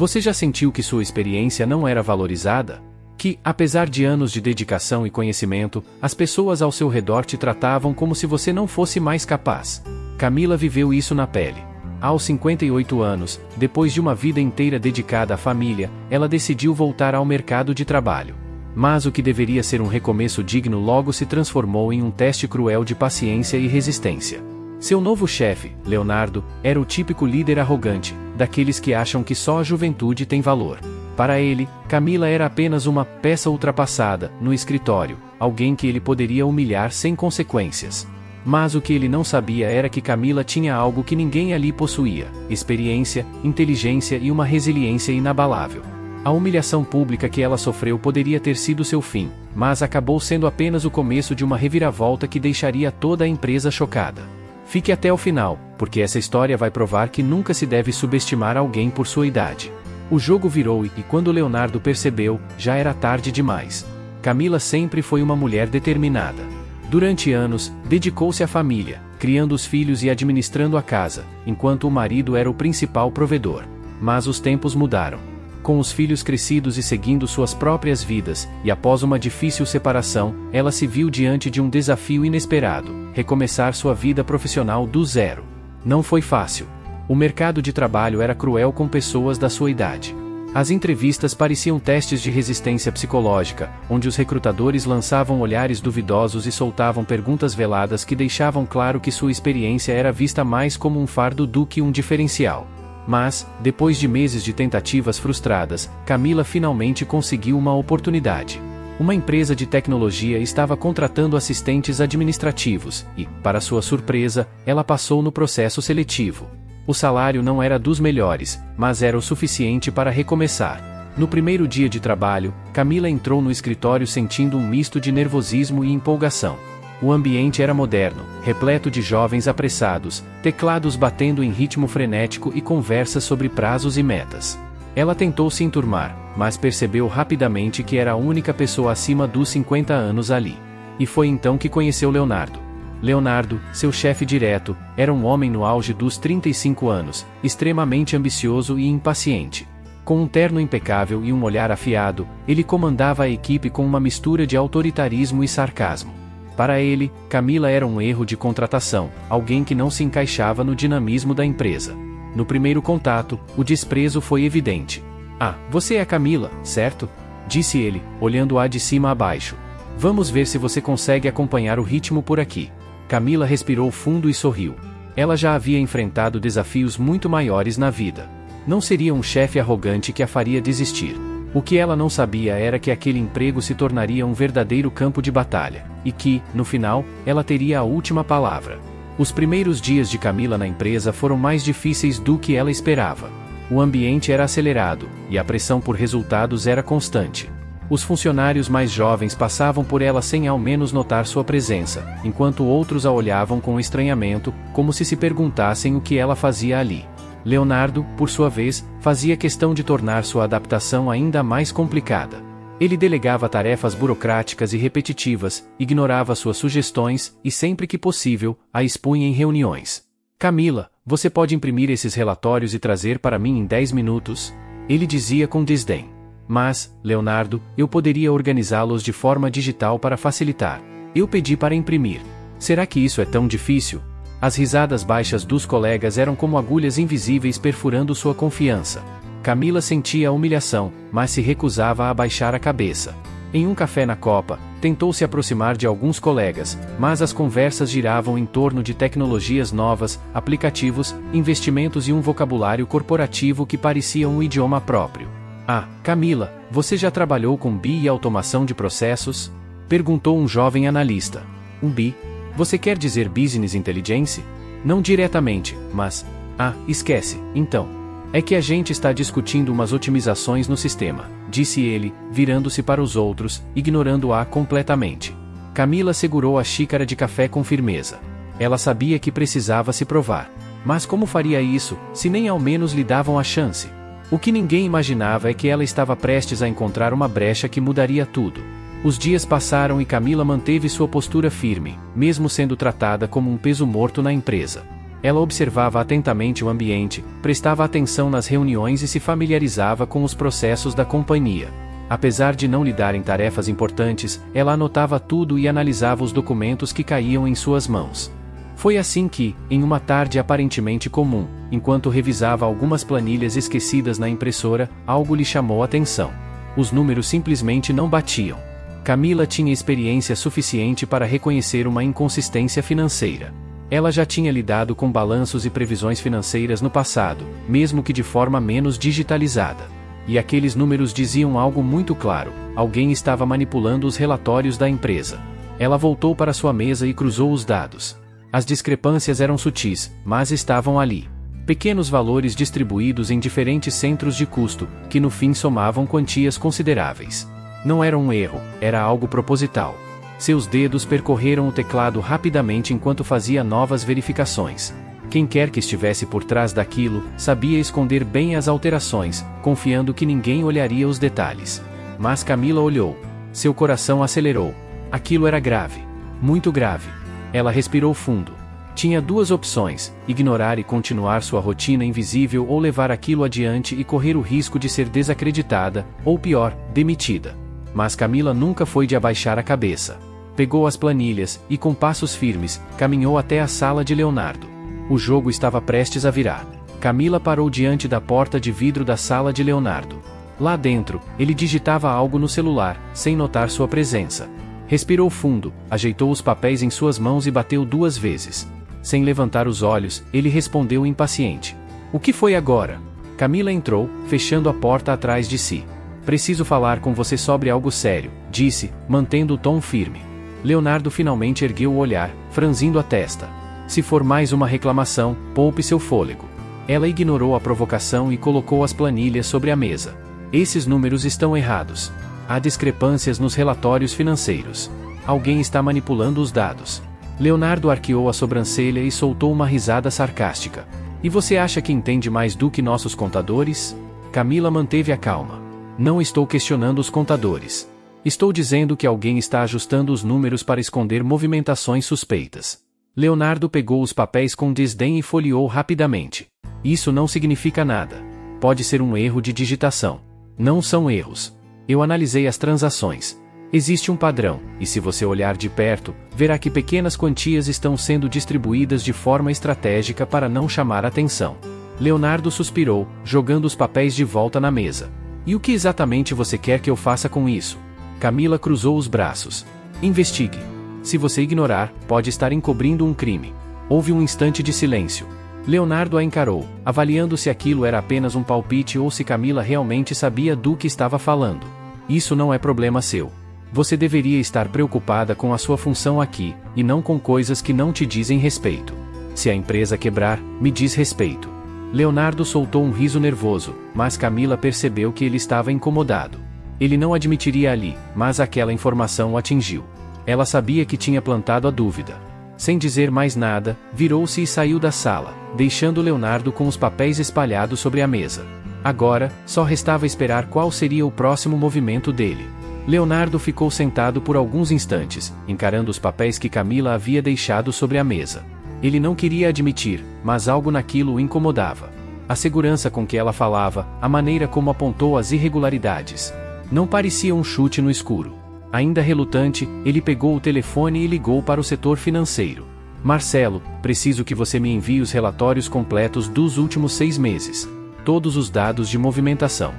Você já sentiu que sua experiência não era valorizada? Que, apesar de anos de dedicação e conhecimento, as pessoas ao seu redor te tratavam como se você não fosse mais capaz? Camila viveu isso na pele. Aos 58 anos, depois de uma vida inteira dedicada à família, ela decidiu voltar ao mercado de trabalho. Mas o que deveria ser um recomeço digno logo se transformou em um teste cruel de paciência e resistência. Seu novo chefe, Leonardo, era o típico líder arrogante, daqueles que acham que só a juventude tem valor. Para ele, Camila era apenas uma peça ultrapassada, no escritório, alguém que ele poderia humilhar sem consequências. Mas o que ele não sabia era que Camila tinha algo que ninguém ali possuía: experiência, inteligência e uma resiliência inabalável. A humilhação pública que ela sofreu poderia ter sido seu fim, mas acabou sendo apenas o começo de uma reviravolta que deixaria toda a empresa chocada. Fique até o final, porque essa história vai provar que nunca se deve subestimar alguém por sua idade. O jogo virou e quando Leonardo percebeu, já era tarde demais. Camila sempre foi uma mulher determinada. Durante anos, dedicou-se à família, criando os filhos e administrando a casa, enquanto o marido era o principal provedor. Mas os tempos mudaram. Com os filhos crescidos e seguindo suas próprias vidas, e após uma difícil separação, ela se viu diante de um desafio inesperado: recomeçar sua vida profissional do zero. Não foi fácil. O mercado de trabalho era cruel com pessoas da sua idade. As entrevistas pareciam testes de resistência psicológica, onde os recrutadores lançavam olhares duvidosos e soltavam perguntas veladas que deixavam claro que sua experiência era vista mais como um fardo do que um diferencial. Mas, depois de meses de tentativas frustradas, Camila finalmente conseguiu uma oportunidade. Uma empresa de tecnologia estava contratando assistentes administrativos e, para sua surpresa, ela passou no processo seletivo. O salário não era dos melhores, mas era o suficiente para recomeçar. No primeiro dia de trabalho, Camila entrou no escritório sentindo um misto de nervosismo e empolgação. O ambiente era moderno, repleto de jovens apressados, teclados batendo em ritmo frenético e conversas sobre prazos e metas. Ela tentou se enturmar, mas percebeu rapidamente que era a única pessoa acima dos 50 anos ali. E foi então que conheceu Leonardo. Leonardo, seu chefe direto, era um homem no auge dos 35 anos, extremamente ambicioso e impaciente. Com um terno impecável e um olhar afiado, ele comandava a equipe com uma mistura de autoritarismo e sarcasmo. Para ele, Camila era um erro de contratação, alguém que não se encaixava no dinamismo da empresa. No primeiro contato, o desprezo foi evidente. "Ah, você é a Camila, certo?", disse ele, olhando-a de cima a baixo. "Vamos ver se você consegue acompanhar o ritmo por aqui." Camila respirou fundo e sorriu. Ela já havia enfrentado desafios muito maiores na vida. Não seria um chefe arrogante que a faria desistir. O que ela não sabia era que aquele emprego se tornaria um verdadeiro campo de batalha, e que, no final, ela teria a última palavra. Os primeiros dias de Camila na empresa foram mais difíceis do que ela esperava. O ambiente era acelerado, e a pressão por resultados era constante. Os funcionários mais jovens passavam por ela sem ao menos notar sua presença, enquanto outros a olhavam com estranhamento, como se perguntassem o que ela fazia ali. Leonardo, por sua vez, fazia questão de tornar sua adaptação ainda mais complicada. Ele delegava tarefas burocráticas e repetitivas, ignorava suas sugestões e, sempre que possível, a expunha em reuniões. "Camila, você pode imprimir esses relatórios e trazer para mim em 10 minutos?", ele dizia com desdém. "Mas, Leonardo, eu poderia organizá-los de forma digital para facilitar. Eu pedi para imprimir. Será que isso é tão difícil?" As risadas baixas dos colegas eram como agulhas invisíveis perfurando sua confiança. Camila sentia a humilhação, mas se recusava a abaixar a cabeça. Em um café na Copa, tentou se aproximar de alguns colegas, mas as conversas giravam em torno de tecnologias novas, aplicativos, investimentos e um vocabulário corporativo que parecia um idioma próprio. "Ah, Camila, você já trabalhou com BI e automação de processos?", perguntou um jovem analista. "Um BI? Você quer dizer Business Intelligence?" "Não diretamente, mas..." "Ah, esquece, então. É que a gente está discutindo umas otimizações no sistema", disse ele, virando-se para os outros, ignorando-a completamente. Camila segurou a xícara de café com firmeza. Ela sabia que precisava se provar. Mas como faria isso, se nem ao menos lhe davam a chance? O que ninguém imaginava é que ela estava prestes a encontrar uma brecha que mudaria tudo. Os dias passaram e Camila manteve sua postura firme, mesmo sendo tratada como um peso morto na empresa. Ela observava atentamente o ambiente, prestava atenção nas reuniões e se familiarizava com os processos da companhia. Apesar de não lhe darem tarefas importantes, ela anotava tudo e analisava os documentos que caíam em suas mãos. Foi assim que, em uma tarde aparentemente comum, enquanto revisava algumas planilhas esquecidas na impressora, algo lhe chamou a atenção. Os números simplesmente não batiam. Camila tinha experiência suficiente para reconhecer uma inconsistência financeira. Ela já tinha lidado com balanços e previsões financeiras no passado, mesmo que de forma menos digitalizada. E aqueles números diziam algo muito claro: alguém estava manipulando os relatórios da empresa. Ela voltou para sua mesa e cruzou os dados. As discrepâncias eram sutis, mas estavam ali. Pequenos valores distribuídos em diferentes centros de custo, que no fim somavam quantias consideráveis. Não era um erro, era algo proposital. Seus dedos percorreram o teclado rapidamente enquanto fazia novas verificações. Quem quer que estivesse por trás daquilo, sabia esconder bem as alterações, confiando que ninguém olharia os detalhes. Mas Camila olhou. Seu coração acelerou. Aquilo era grave. Muito grave. Ela respirou fundo. Tinha duas opções: ignorar e continuar sua rotina invisível ou levar aquilo adiante e correr o risco de ser desacreditada, ou pior, demitida. Mas Camila nunca foi de abaixar a cabeça. Pegou as planilhas e, com passos firmes, caminhou até a sala de Leonardo. O jogo estava prestes a virar. Camila parou diante da porta de vidro da sala de Leonardo. Lá dentro, ele digitava algo no celular, sem notar sua presença. Respirou fundo, ajeitou os papéis em suas mãos e bateu 2 vezes. Sem levantar os olhos, ele respondeu impaciente: "O que foi agora?" Camila entrou, fechando a porta atrás de si. "Preciso falar com você sobre algo sério", disse, mantendo o tom firme. Leonardo finalmente ergueu o olhar, franzindo a testa. "Se for mais uma reclamação, poupe seu fôlego." Ela ignorou a provocação e colocou as planilhas sobre a mesa. "Esses números estão errados. Há discrepâncias nos relatórios financeiros. Alguém está manipulando os dados." Leonardo arqueou a sobrancelha e soltou uma risada sarcástica. "E você acha que entende mais do que nossos contadores?" Camila manteve a calma. "Não estou questionando os contadores. Estou dizendo que alguém está ajustando os números para esconder movimentações suspeitas." Leonardo pegou os papéis com desdém e folheou rapidamente. "Isso não significa nada. Pode ser um erro de digitação. Não são erros. Eu analisei as transações. Existe um padrão, e se você olhar de perto, verá que pequenas quantias estão sendo distribuídas de forma estratégica para não chamar atenção." Leonardo suspirou, jogando os papéis de volta na mesa. "E o que exatamente você quer que eu faça com isso?" Camila cruzou os braços. "Investigue. Se você ignorar, pode estar encobrindo um crime." Houve um instante de silêncio. Leonardo a encarou, avaliando se aquilo era apenas um palpite ou se Camila realmente sabia do que estava falando. "Isso não é problema seu. Você deveria estar preocupada com a sua função aqui, e não com coisas que não te dizem respeito. Se a empresa quebrar, me diz respeito." Leonardo soltou um riso nervoso, mas Camila percebeu que ele estava incomodado. Ele não admitiria ali, mas aquela informação o atingiu. Ela sabia que tinha plantado a dúvida. Sem dizer mais nada, virou-se e saiu da sala, deixando Leonardo com os papéis espalhados sobre a mesa. Agora, só restava esperar qual seria o próximo movimento dele. Leonardo ficou sentado por alguns instantes, encarando os papéis que Camila havia deixado sobre a mesa. Ele não queria admitir, mas algo naquilo o incomodava. A segurança com que ela falava, a maneira como apontou as irregularidades. Não parecia um chute no escuro. Ainda relutante, ele pegou o telefone e ligou para o setor financeiro. "Marcelo, preciso que você me envie os relatórios completos dos últimos 6 meses. Todos os dados de movimentação."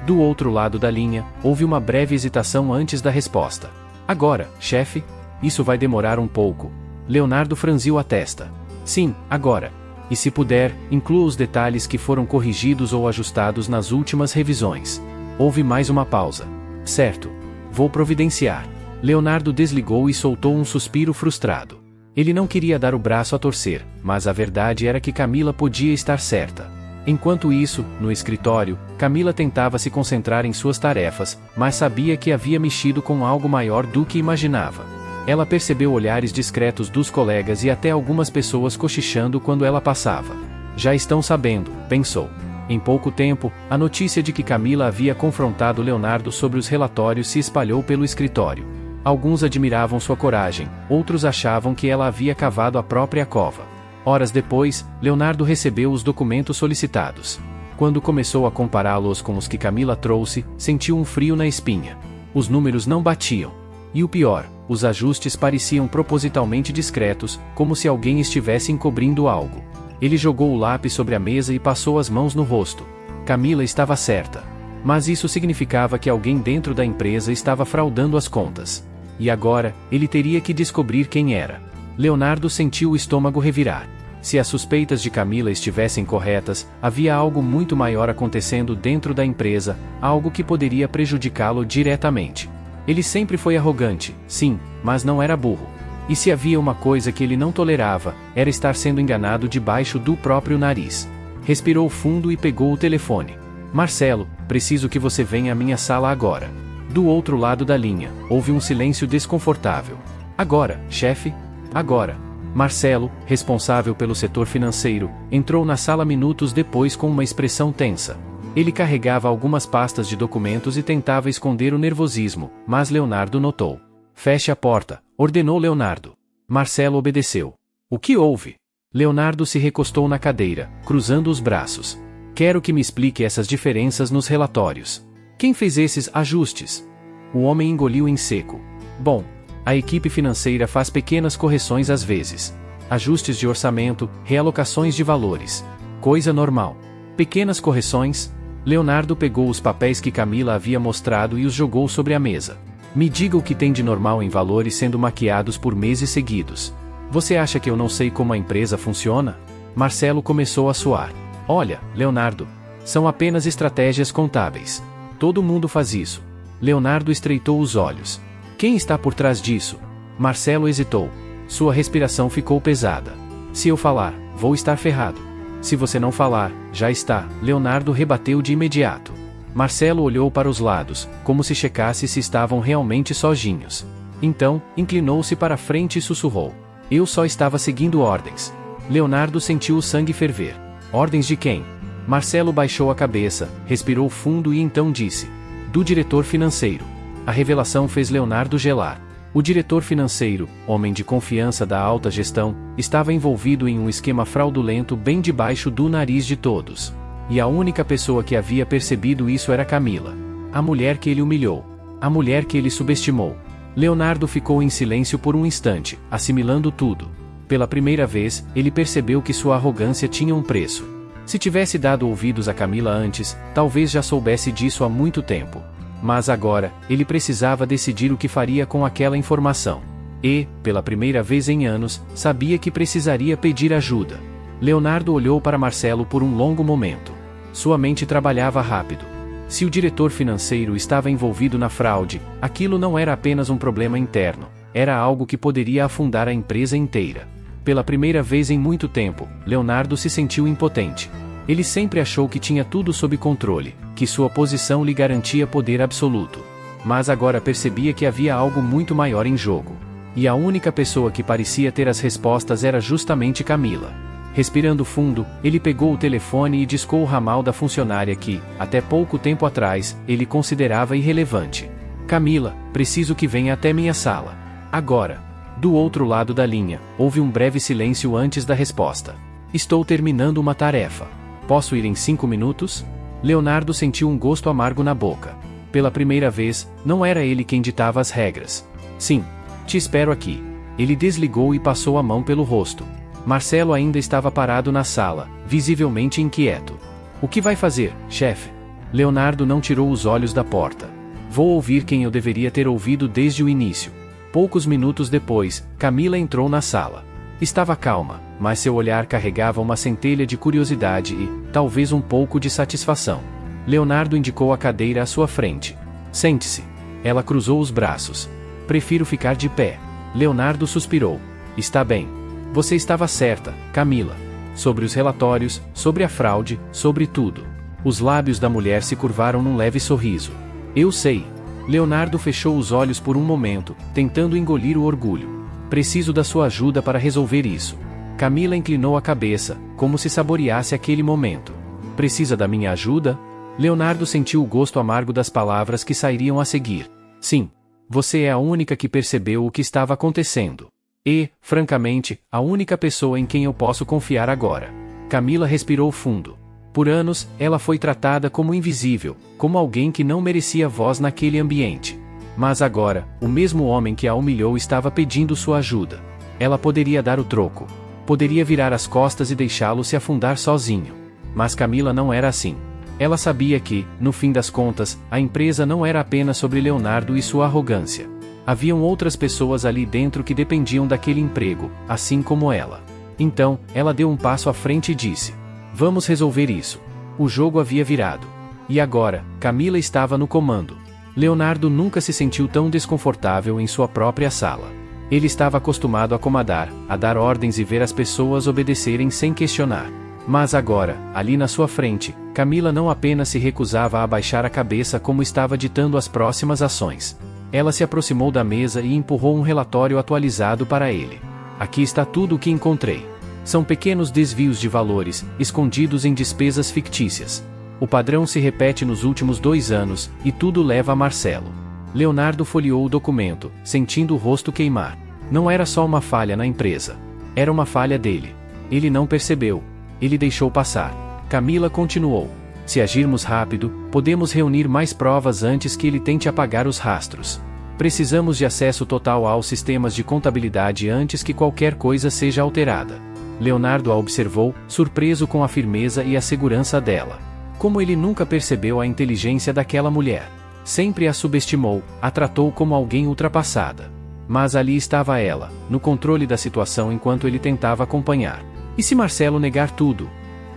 Do outro lado da linha, houve uma breve hesitação antes da resposta. "Agora, chefe? Isso vai demorar um pouco." Leonardo franziu a testa. "Sim, agora. E se puder, inclua os detalhes que foram corrigidos ou ajustados nas últimas revisões." Houve mais uma pausa. "Certo. Vou providenciar." Leonardo desligou e soltou um suspiro frustrado. Ele não queria dar o braço a torcer, mas a verdade era que Camila podia estar certa. Enquanto isso, no escritório, Camila tentava se concentrar em suas tarefas, mas sabia que havia mexido com algo maior do que imaginava. Ela percebeu olhares discretos dos colegas e até algumas pessoas cochichando quando ela passava. "Já estão sabendo", pensou. Em pouco tempo, a notícia de que Camila havia confrontado Leonardo sobre os relatórios se espalhou pelo escritório. Alguns admiravam sua coragem, outros achavam que ela havia cavado a própria cova. Horas depois, Leonardo recebeu os documentos solicitados. Quando começou a compará-los com os que Camila trouxe, sentiu um frio na espinha. Os números não batiam. E o pior, os ajustes pareciam propositalmente discretos, como se alguém estivesse encobrindo algo. Ele jogou o lápis sobre a mesa e passou as mãos no rosto. Camila estava certa. Mas isso significava que alguém dentro da empresa estava fraudando as contas. E agora, ele teria que descobrir quem era. Leonardo sentiu o estômago revirar. Se as suspeitas de Camila estivessem corretas, havia algo muito maior acontecendo dentro da empresa, algo que poderia prejudicá-lo diretamente. Ele sempre foi arrogante, sim, mas não era burro. E se havia uma coisa que ele não tolerava, era estar sendo enganado debaixo do próprio nariz. Respirou fundo e pegou o telefone. Marcelo, preciso que você venha à minha sala agora. Do outro lado da linha, houve um silêncio desconfortável. Agora, chefe? Agora. Marcelo, responsável pelo setor financeiro, entrou na sala minutos depois com uma expressão tensa. Ele carregava algumas pastas de documentos e tentava esconder o nervosismo, mas Leonardo notou. Feche a porta, ordenou Leonardo. Marcelo obedeceu. O que houve? Leonardo se recostou na cadeira, cruzando os braços. Quero que me explique essas diferenças nos relatórios. Quem fez esses ajustes? O homem engoliu em seco. Bom, a equipe financeira faz pequenas correções às vezes. Ajustes de orçamento, realocações de valores. Coisa normal. Pequenas correções? Leonardo pegou os papéis que Camila havia mostrado e os jogou sobre a mesa. Me diga o que tem de normal em valores sendo maquiados por meses seguidos. Você acha que eu não sei como a empresa funciona? Marcelo começou a suar. Olha, Leonardo, são apenas estratégias contábeis. Todo mundo faz isso. Leonardo estreitou os olhos. Quem está por trás disso? Marcelo hesitou. Sua respiração ficou pesada. Se eu falar, vou estar ferrado. Se você não falar, já está, Leonardo rebateu de imediato. Marcelo olhou para os lados, como se checasse se estavam realmente sozinhos. Então, inclinou-se para a frente e sussurrou. Eu só estava seguindo ordens. Leonardo sentiu o sangue ferver. Ordens de quem? Marcelo baixou a cabeça, respirou fundo e então disse. Do diretor financeiro. A revelação fez Leonardo gelar. O diretor financeiro, homem de confiança da alta gestão, estava envolvido em um esquema fraudulento bem debaixo do nariz de todos. E a única pessoa que havia percebido isso era Camila. A mulher que ele humilhou. A mulher que ele subestimou. Leonardo ficou em silêncio por um instante, assimilando tudo. Pela primeira vez, ele percebeu que sua arrogância tinha um preço. Se tivesse dado ouvidos a Camila antes, talvez já soubesse disso há muito tempo. Mas agora, ele precisava decidir o que faria com aquela informação. E, pela primeira vez em anos, sabia que precisaria pedir ajuda. Leonardo olhou para Marcelo por um longo momento. Sua mente trabalhava rápido. Se o diretor financeiro estava envolvido na fraude, aquilo não era apenas um problema interno, era algo que poderia afundar a empresa inteira. Pela primeira vez em muito tempo, Leonardo se sentiu impotente. Ele sempre achou que tinha tudo sob controle, que sua posição lhe garantia poder absoluto. Mas agora percebia que havia algo muito maior em jogo. E a única pessoa que parecia ter as respostas era justamente Camila. Respirando fundo, ele pegou o telefone e discou o ramal da funcionária que, até pouco tempo atrás, ele considerava irrelevante. Camila, preciso que venha até minha sala. Agora. Do outro lado da linha, houve um breve silêncio antes da resposta. Estou terminando uma tarefa. Posso ir em 5 minutos? Leonardo sentiu um gosto amargo na boca. Pela primeira vez, não era ele quem ditava as regras. Sim. Te espero aqui. Ele desligou e passou a mão pelo rosto. Marcelo ainda estava parado na sala, visivelmente inquieto. O que vai fazer, chefe? Leonardo não tirou os olhos da porta. Vou ouvir quem eu deveria ter ouvido desde o início. Poucos minutos depois, Camila entrou na sala. Estava calma, mas seu olhar carregava uma centelha de curiosidade e, talvez um pouco de satisfação. Leonardo indicou a cadeira à sua frente. Sente-se. Ela cruzou os braços. Prefiro ficar de pé. Leonardo suspirou. Está bem. Você estava certa, Camila. Sobre os relatórios, sobre a fraude, sobre tudo. Os lábios da mulher se curvaram num leve sorriso. Eu sei. Leonardo fechou os olhos por um momento, tentando engolir o orgulho. Preciso da sua ajuda para resolver isso. Camila inclinou a cabeça, como se saboreasse aquele momento. Precisa da minha ajuda? Leonardo sentiu o gosto amargo das palavras que sairiam a seguir. Sim. Você é a única que percebeu o que estava acontecendo. E, francamente, a única pessoa em quem eu posso confiar agora. Camila respirou fundo. Por anos, ela foi tratada como invisível, como alguém que não merecia voz naquele ambiente. Mas agora, o mesmo homem que a humilhou estava pedindo sua ajuda. Ela poderia dar o troco. Poderia virar as costas e deixá-lo se afundar sozinho. Mas Camila não era assim. Ela sabia que, no fim das contas, a empresa não era apenas sobre Leonardo e sua arrogância. Haviam outras pessoas ali dentro que dependiam daquele emprego, assim como ela. Então, ela deu um passo à frente e disse: "Vamos resolver isso." O jogo havia virado. E agora, Camila estava no comando. Leonardo nunca se sentiu tão desconfortável em sua própria sala. Ele estava acostumado a comandar, a dar ordens e ver as pessoas obedecerem sem questionar. Mas agora, ali na sua frente, Camila não apenas se recusava a abaixar a cabeça como estava ditando as próximas ações. Ela se aproximou da mesa e empurrou um relatório atualizado para ele. "Aqui está tudo o que encontrei. São pequenos desvios de valores, escondidos em despesas fictícias. O padrão se repete nos últimos 2 anos, e tudo leva a Marcelo." Leonardo folheou o documento, sentindo o rosto queimar. Não era só uma falha na empresa. Era uma falha dele. Ele não percebeu. Ele deixou passar. Camila continuou: "Se agirmos rápido, podemos reunir mais provas antes que ele tente apagar os rastros. Precisamos de acesso total aos sistemas de contabilidade antes que qualquer coisa seja alterada." Leonardo a observou, surpreso com a firmeza e a segurança dela. Como ele nunca percebeu a inteligência daquela mulher. Sempre a subestimou, a tratou como alguém ultrapassada. Mas ali estava ela, no controle da situação enquanto ele tentava acompanhar. E se Marcelo negar tudo?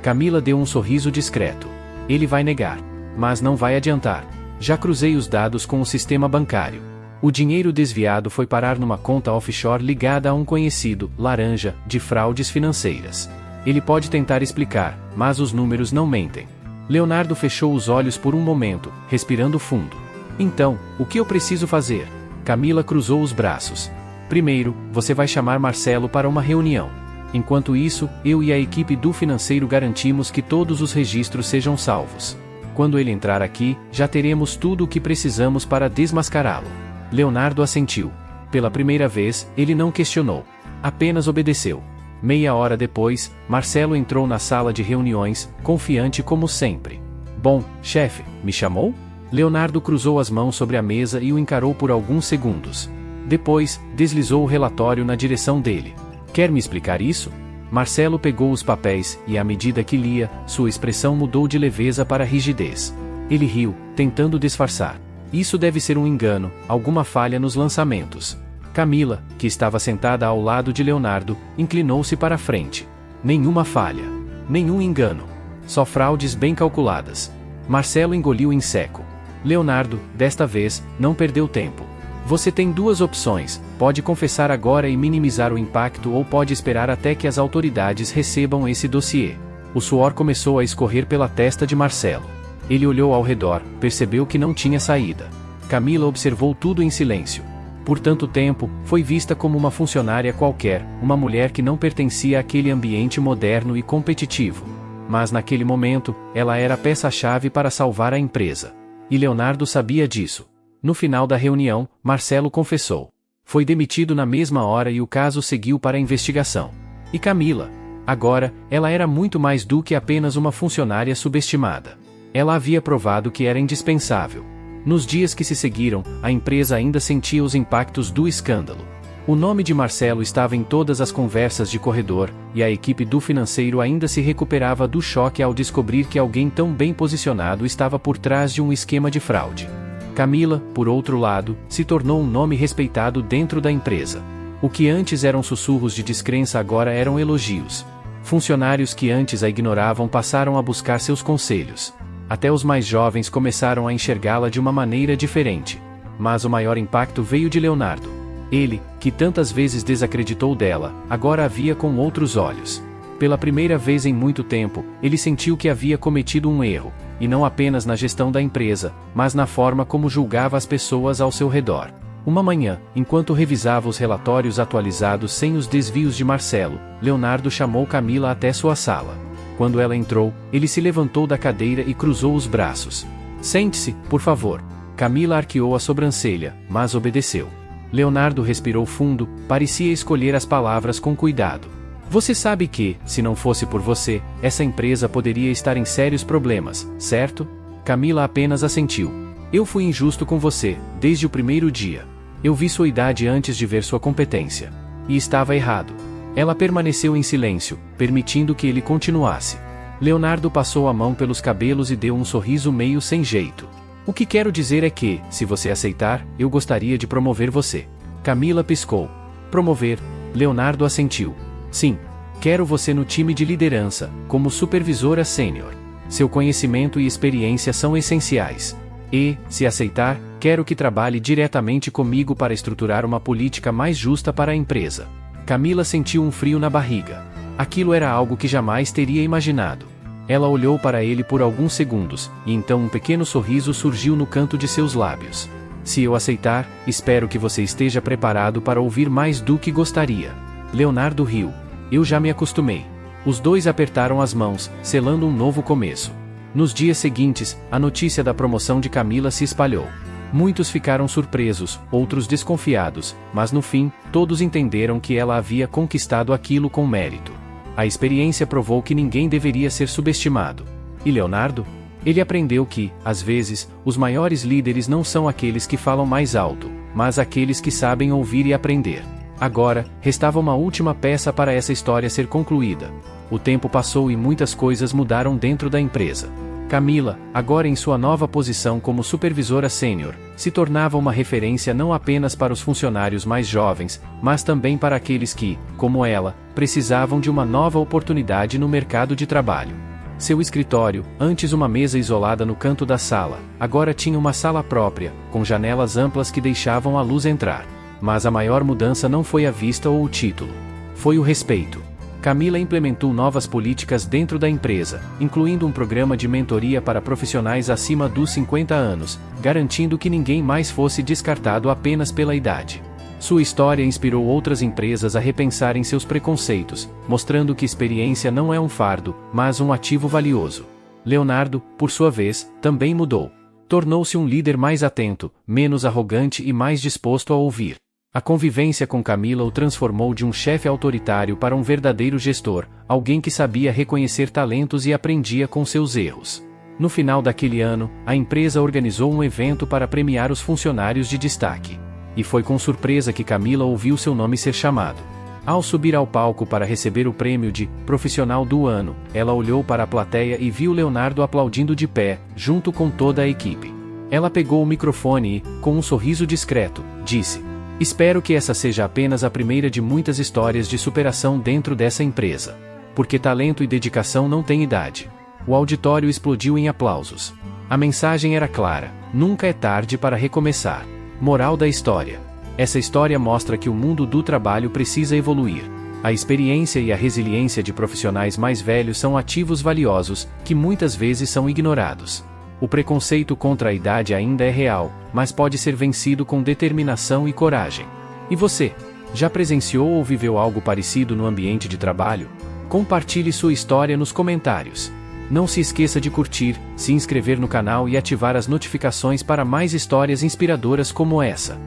Camila deu um sorriso discreto. "Ele vai negar. Mas não vai adiantar. Já cruzei os dados com o sistema bancário. O dinheiro desviado foi parar numa conta offshore ligada a um conhecido, Laranja, de fraudes financeiras. Ele pode tentar explicar, mas os números não mentem." Leonardo fechou os olhos por um momento, respirando fundo. "Então, o que eu preciso fazer?" Camila cruzou os braços. "Primeiro, você vai chamar Marcelo para uma reunião. Enquanto isso, eu e a equipe do financeiro garantimos que todos os registros sejam salvos. Quando ele entrar aqui, já teremos tudo o que precisamos para desmascará-lo." Leonardo assentiu. Pela primeira vez, ele não questionou. Apenas obedeceu. Meia hora depois, Marcelo entrou na sala de reuniões, confiante como sempre. "Bom, chefe, me chamou?" Leonardo cruzou as mãos sobre a mesa e o encarou por alguns segundos. Depois, deslizou o relatório na direção dele. "Quer me explicar isso?" Marcelo pegou os papéis, e à medida que lia, sua expressão mudou de leveza para rigidez. Ele riu, tentando disfarçar. "Isso deve ser um engano, alguma falha nos lançamentos." Camila, que estava sentada ao lado de Leonardo, inclinou-se para a frente. "Nenhuma falha. Nenhum engano. Só fraudes bem calculadas." Marcelo engoliu em seco. Leonardo, desta vez, não perdeu tempo. "Você tem 2 opções, pode confessar agora e minimizar o impacto ou pode esperar até que as autoridades recebam esse dossiê." O suor começou a escorrer pela testa de Marcelo. Ele olhou ao redor, percebeu que não tinha saída. Camila observou tudo em silêncio. Por tanto tempo, foi vista como uma funcionária qualquer, uma mulher que não pertencia àquele ambiente moderno e competitivo. Mas naquele momento, ela era a peça-chave para salvar a empresa. E Leonardo sabia disso. No final da reunião, Marcelo confessou. Foi demitido na mesma hora e o caso seguiu para a investigação. E Camila? Agora, ela era muito mais do que apenas uma funcionária subestimada. Ela havia provado que era indispensável. Nos dias que se seguiram, a empresa ainda sentia os impactos do escândalo. O nome de Marcelo estava em todas as conversas de corredor, e a equipe do financeiro ainda se recuperava do choque ao descobrir que alguém tão bem posicionado estava por trás de um esquema de fraude. Camila, por outro lado, se tornou um nome respeitado dentro da empresa. O que antes eram sussurros de descrença agora eram elogios. Funcionários que antes a ignoravam passaram a buscar seus conselhos. Até os mais jovens começaram a enxergá-la de uma maneira diferente. Mas o maior impacto veio de Leonardo. Ele, que tantas vezes desacreditou dela, agora a via com outros olhos. Pela primeira vez em muito tempo, ele sentiu que havia cometido um erro, e não apenas na gestão da empresa, mas na forma como julgava as pessoas ao seu redor. Uma manhã, enquanto revisava os relatórios atualizados sem os desvios de Marcelo, Leonardo chamou Camila até sua sala. Quando ela entrou, ele se levantou da cadeira e cruzou os braços. "Sente-se, por favor." Camila arqueou a sobrancelha, mas obedeceu. Leonardo respirou fundo, parecia escolher as palavras com cuidado. Você sabe que, se não fosse por você, essa empresa poderia estar em sérios problemas, certo? Camila apenas assentiu. Eu fui injusto com você, desde o primeiro dia. Eu vi sua idade antes de ver sua competência. E estava errado. Ela permaneceu em silêncio, permitindo que ele continuasse. Leonardo passou a mão pelos cabelos e deu um sorriso meio sem jeito. O que quero dizer é que, se você aceitar, eu gostaria de promover você. Camila piscou. Promover? Leonardo assentiu. Sim. Quero você no time de liderança, como supervisora sênior. Seu conhecimento e experiência são essenciais. E, se aceitar, quero que trabalhe diretamente comigo para estruturar uma política mais justa para a empresa. Camila sentiu um frio na barriga. Aquilo era algo que jamais teria imaginado. Ela olhou para ele por alguns segundos, e então um pequeno sorriso surgiu no canto de seus lábios. Se eu aceitar, espero que você esteja preparado para ouvir mais do que gostaria. Leonardo riu. Eu já me acostumei. Os dois apertaram as mãos, selando um novo começo. Nos dias seguintes, a notícia da promoção de Camila se espalhou. Muitos ficaram surpresos, outros desconfiados, mas no fim, todos entenderam que ela havia conquistado aquilo com mérito. A experiência provou que ninguém deveria ser subestimado. E Leonardo? Ele aprendeu que, às vezes, os maiores líderes não são aqueles que falam mais alto, mas aqueles que sabem ouvir e aprender. Agora, restava uma última peça para essa história ser concluída. O tempo passou e muitas coisas mudaram dentro da empresa. Camila, agora em sua nova posição como supervisora sênior, se tornava uma referência não apenas para os funcionários mais jovens, mas também para aqueles que, como ela, precisavam de uma nova oportunidade no mercado de trabalho. Seu escritório, antes uma mesa isolada no canto da sala, agora tinha uma sala própria, com janelas amplas que deixavam a luz entrar. Mas a maior mudança não foi a vista ou o título. Foi o respeito. Camila implementou novas políticas dentro da empresa, incluindo um programa de mentoria para profissionais acima dos 50 anos, garantindo que ninguém mais fosse descartado apenas pela idade. Sua história inspirou outras empresas a repensarem seus preconceitos, mostrando que experiência não é um fardo, mas um ativo valioso. Leonardo, por sua vez, também mudou. Tornou-se um líder mais atento, menos arrogante e mais disposto a ouvir. A convivência com Camila o transformou de um chefe autoritário para um verdadeiro gestor, alguém que sabia reconhecer talentos e aprendia com seus erros. No final daquele ano, a empresa organizou um evento para premiar os funcionários de destaque. E foi com surpresa que Camila ouviu seu nome ser chamado. Ao subir ao palco para receber o prêmio de Profissional do Ano, ela olhou para a plateia e viu Leonardo aplaudindo de pé, junto com toda a equipe. Ela pegou o microfone e, com um sorriso discreto, disse: Espero que essa seja apenas a primeira de muitas histórias de superação dentro dessa empresa. Porque talento e dedicação não têm idade. O auditório explodiu em aplausos. A mensagem era clara: nunca é tarde para recomeçar. Moral da história. Essa história mostra que o mundo do trabalho precisa evoluir. A experiência e a resiliência de profissionais mais velhos são ativos valiosos, que muitas vezes são ignorados. O preconceito contra a idade ainda é real, mas pode ser vencido com determinação e coragem. E você? Já presenciou ou viveu algo parecido no ambiente de trabalho? Compartilhe sua história nos comentários. Não se esqueça de curtir, se inscrever no canal e ativar as notificações para mais histórias inspiradoras como essa.